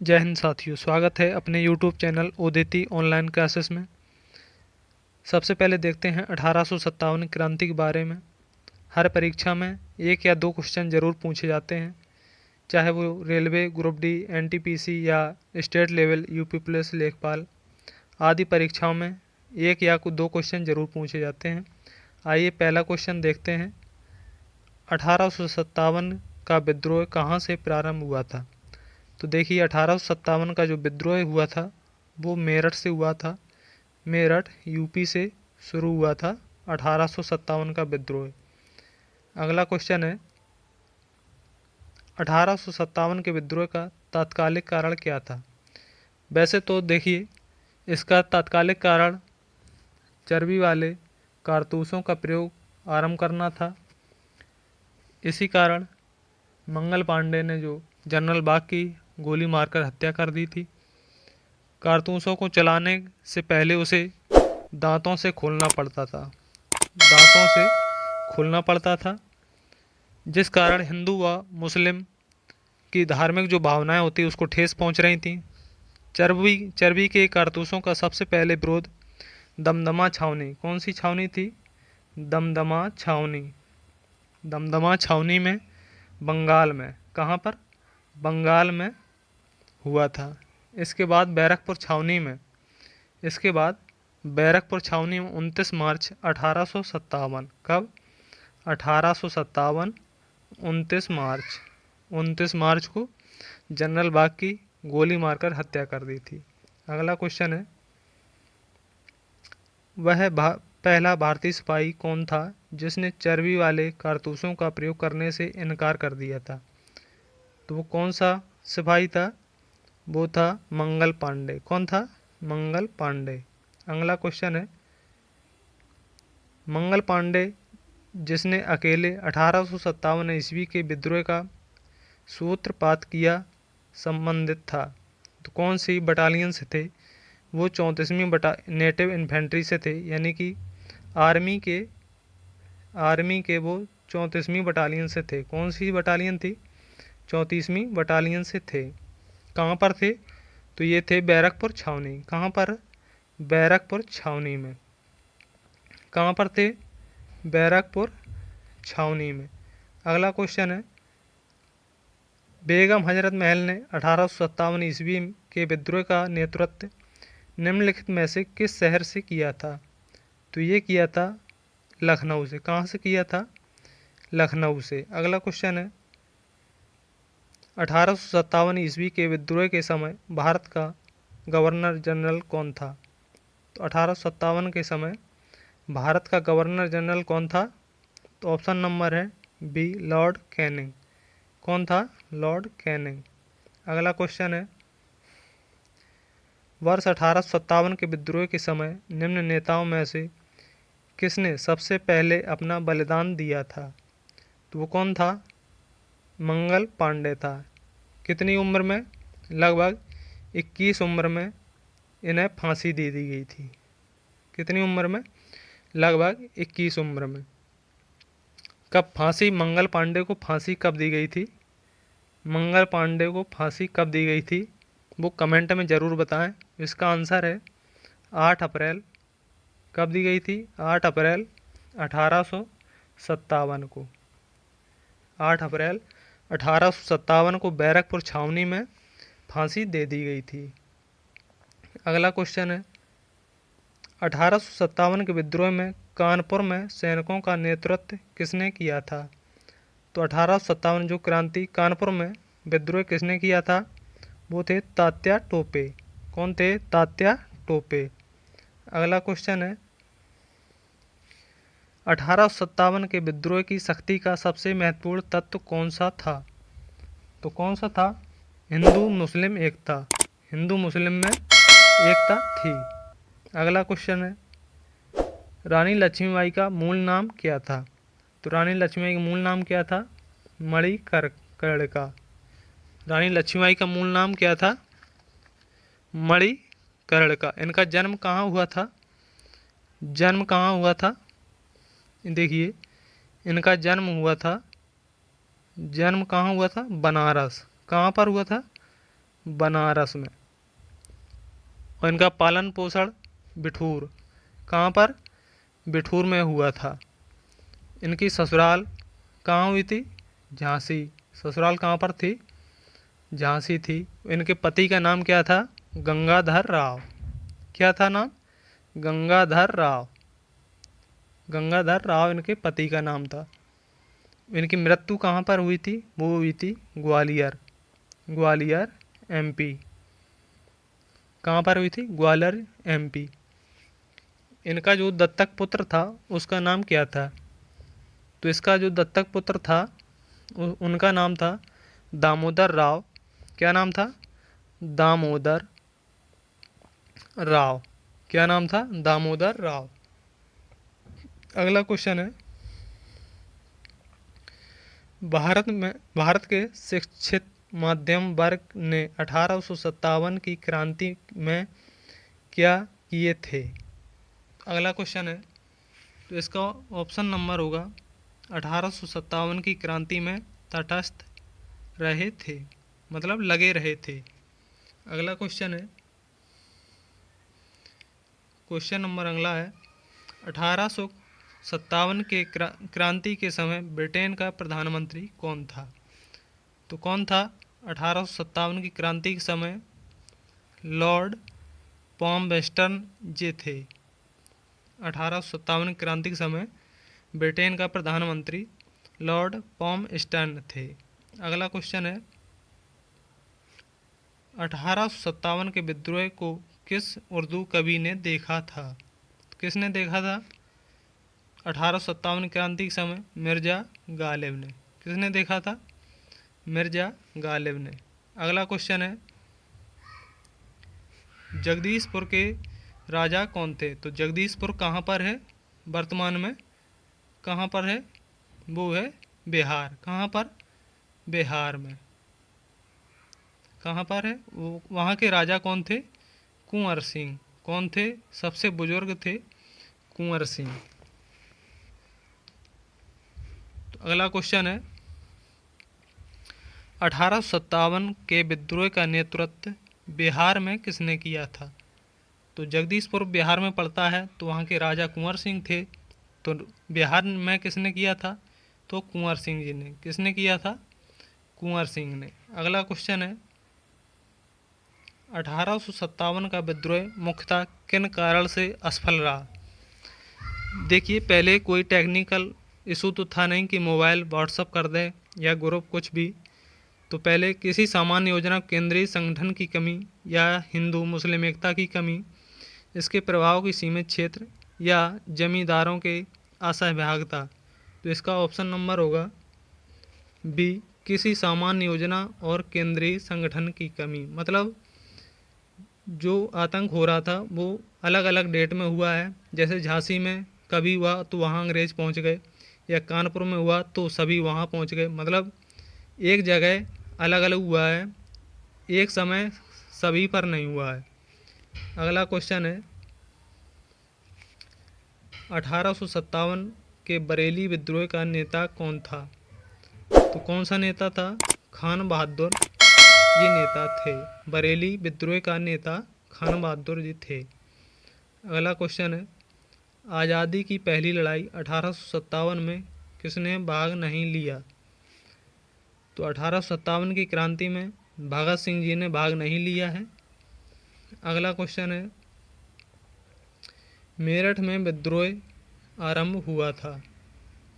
जय हिंद साथियों, स्वागत है अपने YouTube channel Uditi online classes में। सबसे पहले देखते हैं 1857 क्रांति के बारे में। हर परीक्षा में एक या दो क्वेश्चन जरूर पूछे जाते हैं, चाहे वो रेलवे, ग्रुप डी, एनटीपीसी या स्टेट लेवल यूपी पुलिस, लेखपाल आदि परीक्षाओं में एक या दो क्वेश्चन जरूर पूछे जाते हैं। आइए पहला क्वेश्चन देखते हैं। 1857 का विद्रोह कहाँ से प्रारंभ हुआ था? तो देखिए, 1857 का जो विद्रोह हुआ था वो मेरठ से हुआ था। मेरठ यूपी से शुरू हुआ था 1857 का विद्रोह। अगला क्वेश्चन है, 1857 के विद्रोह का तात्कालिक कारण क्या था? वैसे तो देखिए, इसका तात्कालिक कारण चर्बी वाले कारतूसों का प्रयोग आरंभ करना था। इसी कारण मंगल पांडे ने जो जनरल बाग की गोली मारकर हत्या कर दी थी। कारतूसों को चलाने से पहले उसे दांतों से खोलना पड़ता था, दांतों से खोलना पड़ता था, जिस कारण हिंदू व मुस्लिम की धार्मिक जो भावनाएं होती उसको ठेस पहुंच रही थी। चर्बी के कारतूसों का सबसे पहले विरोध दमदमा छावनी, कौन सी छावनी थी? दमदमा छावनी। दमदमा छावनी में बंगाल में, कहाँ पर? बंगाल में हुआ था। इसके बाद बैरकपुर छावनी में, इसके बाद बैरकपुर छावनी में 29 मार्च 1857। कब? 1857 29 मार्च को जनरल बाग की गोली मारकर हत्या कर दी थी। अगला क्वेश्चन है, पहला भारतीय सिपाही कौन था जिसने चर्बी वाले कारतूसों का प्रयोग करने से इनकार कर दिया था? तो वो कौन सा सिपाही था? वो था मंगल पांडे। कौन था? मंगल पांडे। अगला क्वेश्चन है, मंगल पांडे जिसने अकेले 1857 ईस्वी के विद्रोह का सूत्रपात किया संबंधित था, तो कौन सी बटालियन से थे? वो 34वीं नेटिव इन्फेंट्री से थे, यानी कि आर्मी के वो 34वीं बटालियन से थे। कौन सी बटालियन थी? 34वीं बटालियन से थे। कहाँ पर थे? तो ये थे बैरकपुर छावनी। कहाँ पर? बैरकपुर छावनी में। कहाँ पर थे? बैरकपुर छावनी में। अगला क्वेश्चन है, बेगम हजरत महल ने 1857 ईस्वी के विद्रोह का नेतृत्व निम्नलिखित में से किस शहर से किया था? तो ये किया था लखनऊ से। कहाँ से किया था? लखनऊ से। अगला क्वेश्चन है, 1857 ईस्वी के विद्रोह के समय भारत का गवर्नर जनरल कौन था? तो 1857 के समय भारत का गवर्नर जनरल कौन था? तो ऑप्शन नंबर है बी, लॉर्ड कैनिंग। कौन था? Lord Canning. अगला क्वेश्चन है, वर्ष 1857 के विद्रोह के समय निम्न नेताओं में से किसने सबसे पहले अपना बलिदान दिया था? तो वो कौन था? मंगल पांडे था। कितनी उम्र में? लगभग 21 उम्र में इन्हें फांसी दे दी गई थी। कितनी उम्र में? लगभग 21 उम्र में। कब फांसी मंगल पांडे को फांसी कब दी गई थी? मंगल पांडे को फांसी कब दी गई थी वो कमेंट में ज़रूर बताएं। इसका आंसर है 8 अप्रैल। कब दी गई थी? 8 अप्रैल 1857 को। 8 अप्रैल 1857 को बैरकपुर छावनी में फांसी दे दी गई थी। अगला क्वेश्चन है, 1857 के विद्रोह में कानपुर में सैनिकों का नेतृत्व किसने किया था? तो 1857 जो क्रांति कानपुर में विद्रोह किसने किया था? वो थे तात्या टोपे। कौन थे? तात्या टोपे। अगला क्वेश्चन है, 1857 के विद्रोह की शक्ति का सबसे महत्वपूर्ण तत्व कौन सा था? तो कौन सा था? हिंदू मुस्लिम एकता। हिंदू मुस्लिम में एकता थी। अगला क्वेश्चन है, रानी लक्ष्मीबाई का मूल नाम क्या था? तो रानी लक्ष्मीबाई का मूल नाम क्या था? मणिकर्णिका। रानी लक्ष्मीबाई का मूल नाम क्या था? मणिकर्णिका। इनका जन्म कहाँ हुआ था? जन्म कहाँ हुआ था? देखिए, इनका जन्म हुआ था, जन्म कहाँ हुआ था? बनारस। कहाँ पर हुआ था? बनारस में। और इनका पालन पोषण बिठूर, कहाँ पर, बिठूर में हुआ था। इनकी ससुराल कहाँ हुई थी, झांसी। ससुराल कहाँ पर थी, झांसी थी। इनके पति का नाम क्या था, गंगाधर राव। क्या था नाम, गंगाधर राव। गंगाधर राव इनके पति का नाम था। इनकी मृत्यु कहाँ पर हुई थी, वो हुई थी ग्वालियर, ग्वालियर एमपी। कहाँ पर हुई थी, ग्वालियर एमपी। इनका जो दत्तक पुत्र था उसका नाम क्या था, तो इसका जो दत्तक पुत्र था उनका नाम था दामोदर राव। क्या नाम था, दामोदर राव। क्या नाम था, दामोदर राव। अगला क्वेश्चन है, भारत के शिक्षित मध्यम वर्ग ने 1857 की क्रांति में क्या किए थे। अगला क्वेश्चन है, तो इसका ऑप्शन नंबर होगा 1857 की क्रांति में तटस्थ रहे थे, मतलब लगे रहे थे। अगला क्वेश्चन है, क्वेश्चन नंबर अगला है, 1857 के क्रांति के समय ब्रिटेन का प्रधानमंत्री कौन था। तो कौन था 1857 की क्रांति के समय, लॉर्ड पॉम्बेस्टन जी थे। 1857 की क्रांति के समय ब्रिटेन का प्रधानमंत्री लॉर्ड पॉम्बेस्टन थे। अगला क्वेश्चन है, 1857 के विद्रोह को किस उर्दू कवि ने देखा था। किसने देखा था 1857 की क्रांति के समय, मिर्जा गालिब ने। किसने देखा था, मिर्जा गालिब ने। अगला क्वेश्चन है, जगदीशपुर के राजा कौन थे। तो जगदीशपुर कहाँ पर है, वर्तमान में कहाँ पर है, वो है बिहार। कहाँ पर, बिहार में। कहाँ पर है वो, वहाँ के राजा कौन थे, कुंवर सिंह। कौन थे, सबसे बुजुर्ग थे कुंवर सिंह। तो अगला क्वेश्चन है, 1857 के विद्रोह का नेतृत्व बिहार में किसने किया था। तो जगदीशपुर बिहार में पड़ता है, तो वहाँ के राजा कुंवर सिंह थे। तो बिहार में किसने किया था, तो कुंवर सिंह जी ने। किसने किया था, कुंवर सिंह ने। अगला क्वेश्चन है, 1857 का विद्रोह मुख्यतः किन कारण से असफल रहा। देखिए, पहले कोई टेक्निकल इशू तो था नहीं कि मोबाइल व्हाट्सअप कर दें या ग्रुप कुछ भी। तो पहले किसी सामान्य योजना, केंद्रीय संगठन की कमी या हिंदू मुस्लिम एकता की कमी, इसके प्रभाव की सीमित क्षेत्र या जमींदारों के असहभागिता। तो इसका ऑप्शन नंबर होगा बी, किसी सामान्य योजना और केंद्रीय संगठन की कमी। मतलब जो आतंक हो रहा था वो अलग अलग डेट में हुआ है। जैसे झांसी में कभी हुआ तो वहाँ अंग्रेज पहुँच गए, या कानपुर में हुआ तो सभी वहाँ पहुँच गए। मतलब एक जगह अलग अलग हुआ है, एक समय सभी पर नहीं हुआ है। अगला क्वेश्चन है, 1857 के बरेली विद्रोह का नेता कौन था। तो कौन सा नेता था, खान बहादुर ये नेता थे। बरेली विद्रोह का नेता खान बहादुर जी थे। अगला क्वेश्चन है, आज़ादी की पहली लड़ाई 1857 में किसने भाग नहीं लिया। तो 1857 की क्रांति में भगत सिंह जी ने भाग नहीं लिया है। अगला क्वेश्चन है, मेरठ में विद्रोह आरंभ हुआ था।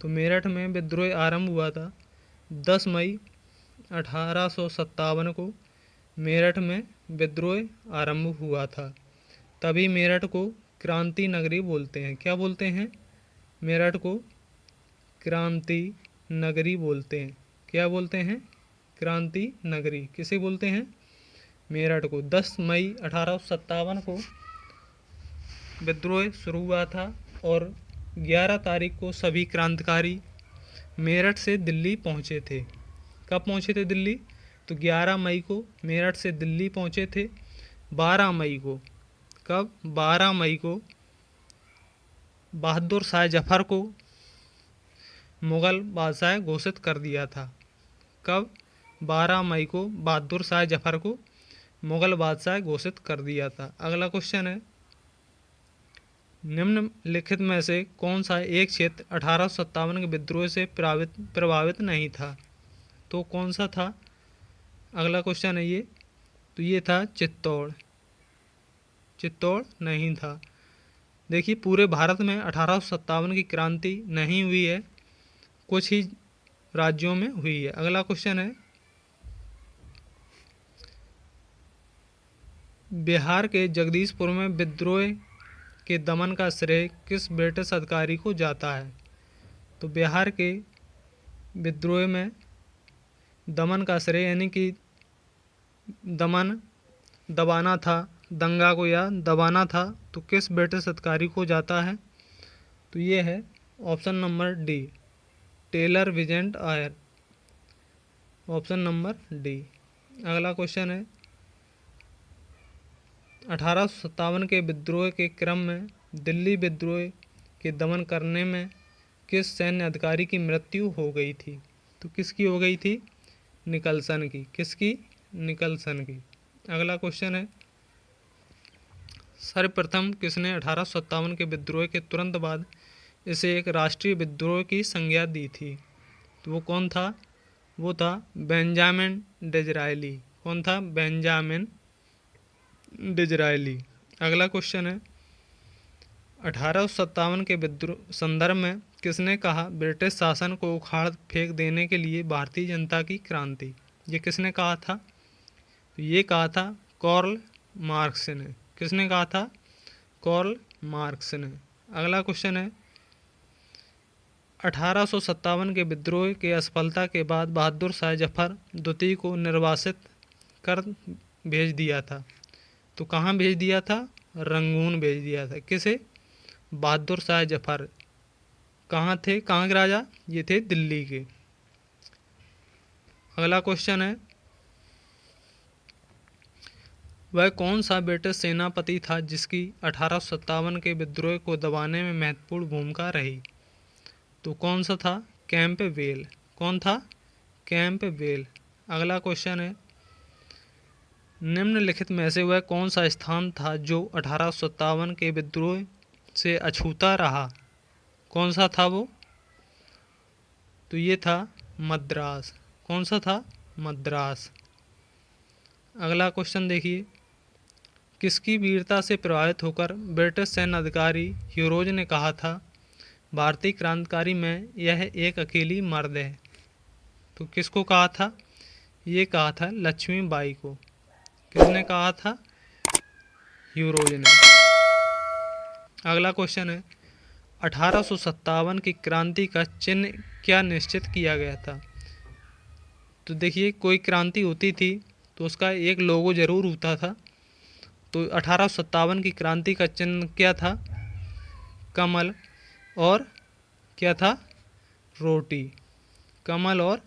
तो मेरठ में विद्रोह आरंभ हुआ था 10 मई 1857 को मेरठ में विद्रोह आरंभ हुआ था। तभी मेरठ को क्रांति नगरी बोलते हैं। क्या बोलते हैं, मेरठ को क्रांति नगरी बोलते हैं। क्या बोलते हैं, क्रांति नगरी। किसे बोलते हैं, मेरठ को। 10 मई 1857 को विद्रोह शुरू हुआ था और 11 तारीख को सभी क्रांतिकारी मेरठ से दिल्ली पहुंचे थे। कब पहुंचे थे दिल्ली, तो 11 मई को मेरठ से दिल्ली पहुंचे थे। 12 मई को, कब, 12 मई को बहादुर शाह जफर को मुग़ल बादशाह घोषित कर दिया था। कब, 12 मई को बहादुर शाह जफर को मुगल बादशाह घोषित कर दिया था। अगला क्वेश्चन है, निम्नलिखित में से कौन सा एक क्षेत्र 1857 के विद्रोह से प्रभावित नहीं था? तो कौन सा था? अगला क्वेश्चन है ये, तो ये था चित्तौड़। चित्तौड़ नहीं था। देखिए, पूरे भारत में 1857 की क्रांति नहीं हुई है, कुछ ही राज्यों में हुई है। अगला क्वेश्चन है, बिहार के जगदीशपुर में विद्रोह के दमन का श्रेय किस ब्रिटिश अधिकारी को जाता है? तो बिहार के विद्रोह में दमन का श्रेय, यानी कि दबाना था, दंगा को या दबाना था, तो किस ब्रिटिश अधिकारी को जाता है? तो ये है ऑप्शन नंबर डी, टेलर विजेंट आयर। Option number D. अगला क्वेश्चन है, 1857 के विद्रोह के क्रम में दिल्ली विद्रोह के दमन करने में किस सैन्य अधिकारी की मृत्यु हो गई थी? तो किसकी हो गई थी? निकलसन की। किसकी? निकलसन की। अगला क्वेश्चन है, सर्वप्रथम किसने 1857 के विद्रोह के तुरंत बाद इसे एक राष्ट्रीय विद्रोह की संज्ञा दी थी? तो वो कौन था? वो था बेंजामिन डिज़रायली। कौन था? Benjamin Disraeli. अगला क्वेश्चन है, 1857 के विद्रोह संदर्भ में किसने कहा ब्रिटिश शासन को उखाड़ फेंक देने के लिए भारतीय जनता की क्रांति? ये किसने कहा था? तो ये कहा था कार्ल मार्क्स ने। किसने कहा था? कार्ल मार्क्स ने। अगला क्वेश्चन है, 1857 के विद्रोह के असफलता के बाद बहादुर शाह जफर द्वितीय को निर्वासित कर भेज दिया था। तो कहाँ भेज दिया था? रंगून भेज दिया था। किसे? बहादुर शाह जफर। कहाँ थे? कहाँ के राजा? ये थे दिल्ली के। अगला क्वेश्चन है, वह कौन सा ब्रिटिश सेनापति था जिसकी 1857 के विद्रोह को दबाने में महत्वपूर्ण भूमिका रही? तो कौन सा था? कैंपबेल। कौन था? कैंपबेल। अगला क्वेश्चन है, निम्नलिखित में से वह कौन सा स्थान था जो 1857 के विद्रोह से अछूता रहा? कौन सा था वो? तो ये था मद्रास। कौन सा था? मद्रास। अगला क्वेश्चन देखिए, किसकी वीरता से प्रभावित होकर ब्रिटिश सैन्य अधिकारी ह्यूरोज ने कहा था भारतीय क्रांतिकारी में यह एक अकेली मर्द है? तो किसको कहा था? ये कहा था लक्ष्मीबाई को। किसने कहा था? ह्यूरोज ने। अगला क्वेश्चन है, 1857 की क्रांति का चिन्ह क्या निश्चित किया गया था? तो देखिए, कोई क्रांति होती थी तो उसका एक लोगो जरूर होता था। तो 1857 की क्रांति का चिन्ह क्या था? कमल और क्या था? रोटी। कमल और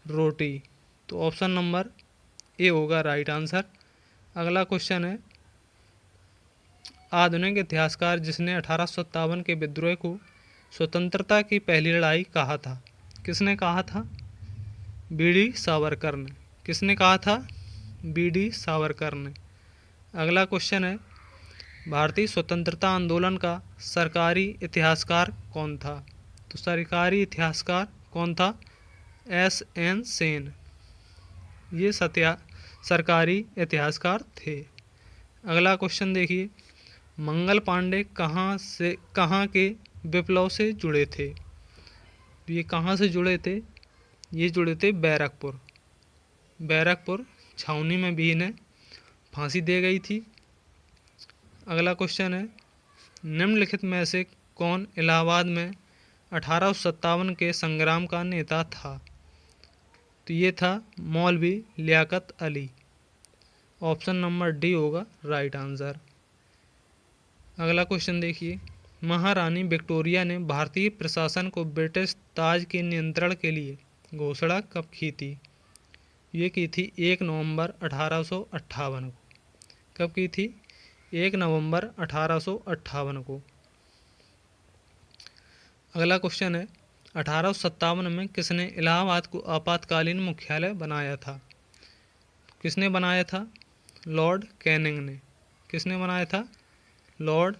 रोटी। तो ऑप्शन नंबर ए होगा राइट आंसर। अगला क्वेश्चन है, आधुनिक इतिहासकार जिसने 1857 के विद्रोह को स्वतंत्रता की पहली लड़ाई कहा था? किसने कहा था? बीडी सावरकर ने। किसने कहा था? बीडी सावरकर ने। अगला क्वेश्चन है, भारतीय स्वतंत्रता आंदोलन का सरकारी इतिहासकार कौन था? तो सरकारी इतिहासकार कौन था? एस.एन. सेन। ये सरकारी इतिहासकार थे। अगला क्वेश्चन देखिए, मंगल पांडे कहाँ के विप्लव से जुड़े थे? ये कहाँ से जुड़े थे? ये जुड़े थे बैरकपुर। बैरकपुर छावनी में भी इन्हें फांसी दे गई थी। अगला क्वेश्चन है, निम्नलिखित में से कौन इलाहाबाद में 1857 के संग्राम का नेता था? तो ये था मौलवी Liaquat Ali. Option number D होगा राइट आंसर। अगला क्वेश्चन देखिए, महारानी विक्टोरिया ने भारतीय प्रशासन को ब्रिटिश ताज के नियंत्रण के लिए घोषणा कब की थी? ये की थी 1 नवंबर 1858 को। कब की थी? 1 नवंबर 1858 को। अगला क्वेश्चन है, 1857 में किसने इलाहाबाद को आपातकालीन मुख्यालय बनाया था? किसने बनाया था? लॉर्ड कैनिंग ने। किसने बनाया था? लॉर्ड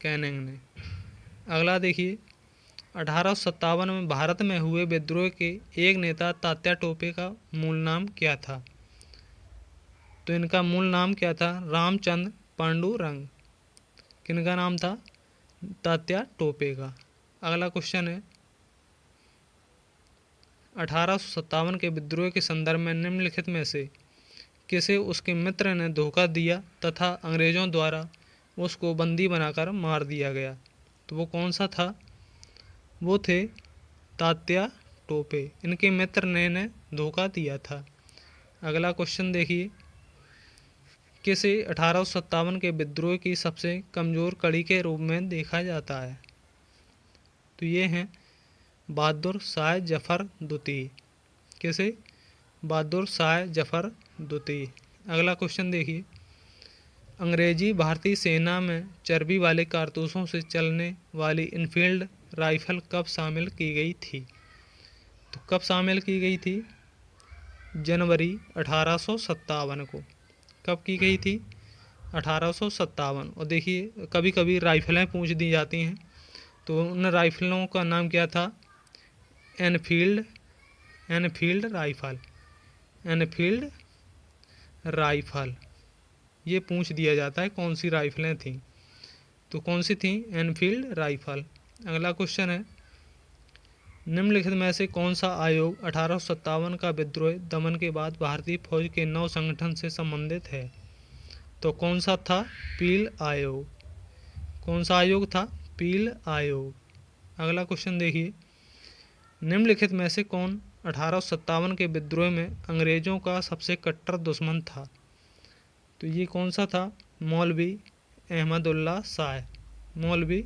कैनिंग ने। अगला देखिए, 1857 में भारत में हुए विद्रोह के एक नेता तात्या टोपे का मूल नाम क्या था? तो इनका मूल नाम क्या था? रामचंद्र पांडुरंग। किनका नाम था? तात्या टोपे का। अगला क्वेश्चन है, 1857 के विद्रोह के संदर्भ में निम्नलिखित में से किसे उसके मित्र ने धोखा दिया तथा अंग्रेजों द्वारा उसको बंदी बनाकर मार दिया गया? तो वो कौन सा था? वो थे तात्या टोपे। इनके मित्र ने धोखा दिया था। अगला क्वेश्चन देखिए, किसे 1857 के विद्रोह की सबसे कमज़ोर कड़ी के रूप में देखा जाता है? तो ये हैं बहादुर शाह जफर द्वितीय। किसे? बहादुर शाह जफर द्वितीय। अगला क्वेश्चन देखिए, अंग्रेजी भारतीय सेना में चर्बी वाले कारतूसों से चलने वाली इनफील्ड राइफल कब शामिल की गई थी? तो कब शामिल की गई थी? जनवरी 1857 को। कब की गई थी? 1857। और देखिए, कभी कभी राइफलें पूछ दी जाती हैं, तो उन राइफलों का नाम क्या था? Enfield rifle. एनफील्ड राइफल ये पूछ दिया जाता है कौन सी राइफलें थीं। तो कौन सी थीं? Enfield rifle. अगला क्वेश्चन है, निम्नलिखित में से कौन सा आयोग 1857 का विद्रोह दमन के बाद भारतीय फौज के नव संगठन से संबंधित है? तो कौन सा था? पील आयोग। कौन सा आयोग था? पील आयोग। अगला क्वेश्चन देखिए, निम्नलिखित में से कौन 1857 के विद्रोह में अंग्रेजों का सबसे कट्टर दुश्मन था? तो ये कौन सा था? मौलवी अहमदुल्ला शाह। मौलवी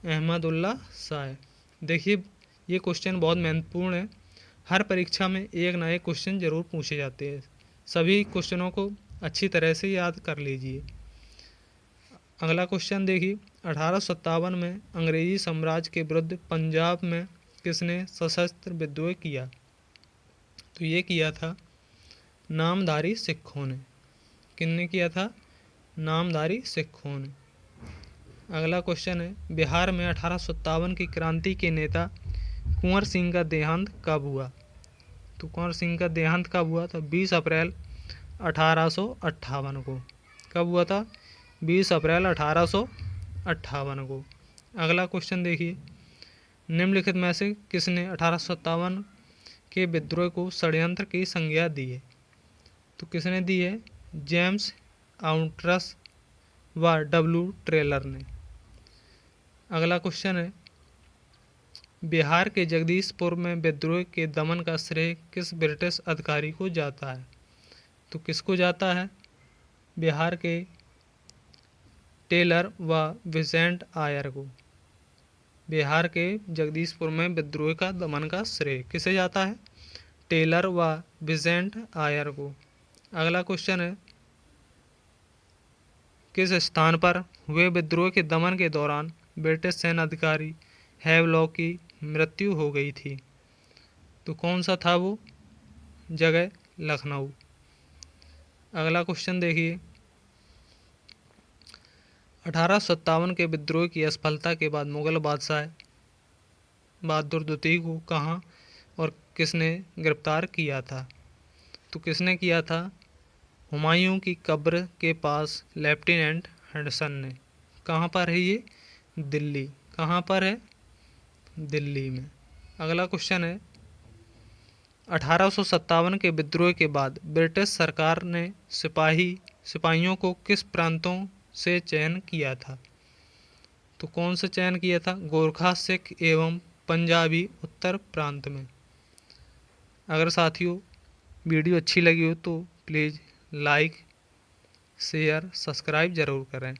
अहमदुल्ला शाह। देखिए, ये क्वेश्चन बहुत महत्वपूर्ण है। हर परीक्षा में एक ना एक क्वेश्चन जरूर पूछे जाते हैं। सभी क्वेश्चनों को अच्छी तरह से याद कर लीजिए। अगला क्वेश्चन देखिए, 1857 में अंग्रेजी साम्राज्य के विरुद्ध पंजाब में किसने सशस्त्र विद्रोह किया? तो ये किया था नामधारी सिखों ने। किसने किया था? नामधारी सिखों ने। अगला क्वेश्चन है, बिहार में 1857 की क्रांति के नेता कुंवर सिंह का देहांत कब हुआ? तो कुंवर सिंह का देहांत कब हुआ था? 20 अप्रैल 1858 को। कब हुआ था? 20 अप्रैल 1858 को। अगला क्वेश्चन देखिए, निम्नलिखित में से किसने 1857 के विद्रोह को षड्यंत्र की संज्ञा दी है? तो किसने दी है? जेम्स आउटरस व डब्ल्यू ट्रेलर ने। अगला क्वेश्चन है, बिहार के जगदीशपुर में विद्रोह के दमन का श्रेय किस ब्रिटिश अधिकारी को जाता है? तो किसको जाता है? बिहार के टेलर व विसेंट आयर को। बिहार के जगदीशपुर में विद्रोह का दमन का श्रेय किसे जाता है? टेलर व विसेंट आयर को। अगला क्वेश्चन है, किस स्थान पर हुए विद्रोह के दमन के दौरान ब्रिटिश सेना अधिकारी हैवलॉक की मृत्यु हो गई थी? तो कौन सा था वो जगह? लखनऊ। अगला क्वेश्चन देखिए, 1857 के विद्रोह की असफलता के बाद मुगल बादशाह बहादुर द्वितीय को कहाँ और किसने गिरफ्तार किया था? तो किसने किया था? हुमायूं की कब्र के पास लेफ्टिनेंट हेडसन ने। कहाँ पर है ये? दिल्ली। कहाँ पर है? दिल्ली में। अगला क्वेश्चन है, 1857 के विद्रोह के बाद ब्रिटिश सरकार ने सिपाहियों को किस प्रांतों से चयन किया था? तो कौन सा चयन किया था? गोरखा, सिख एवं पंजाबी उत्तर प्रांत में। अगर साथियों वीडियो अच्छी लगी हो तो प्लीज़ लाइक, शेयर, सब्सक्राइब ज़रूर करें।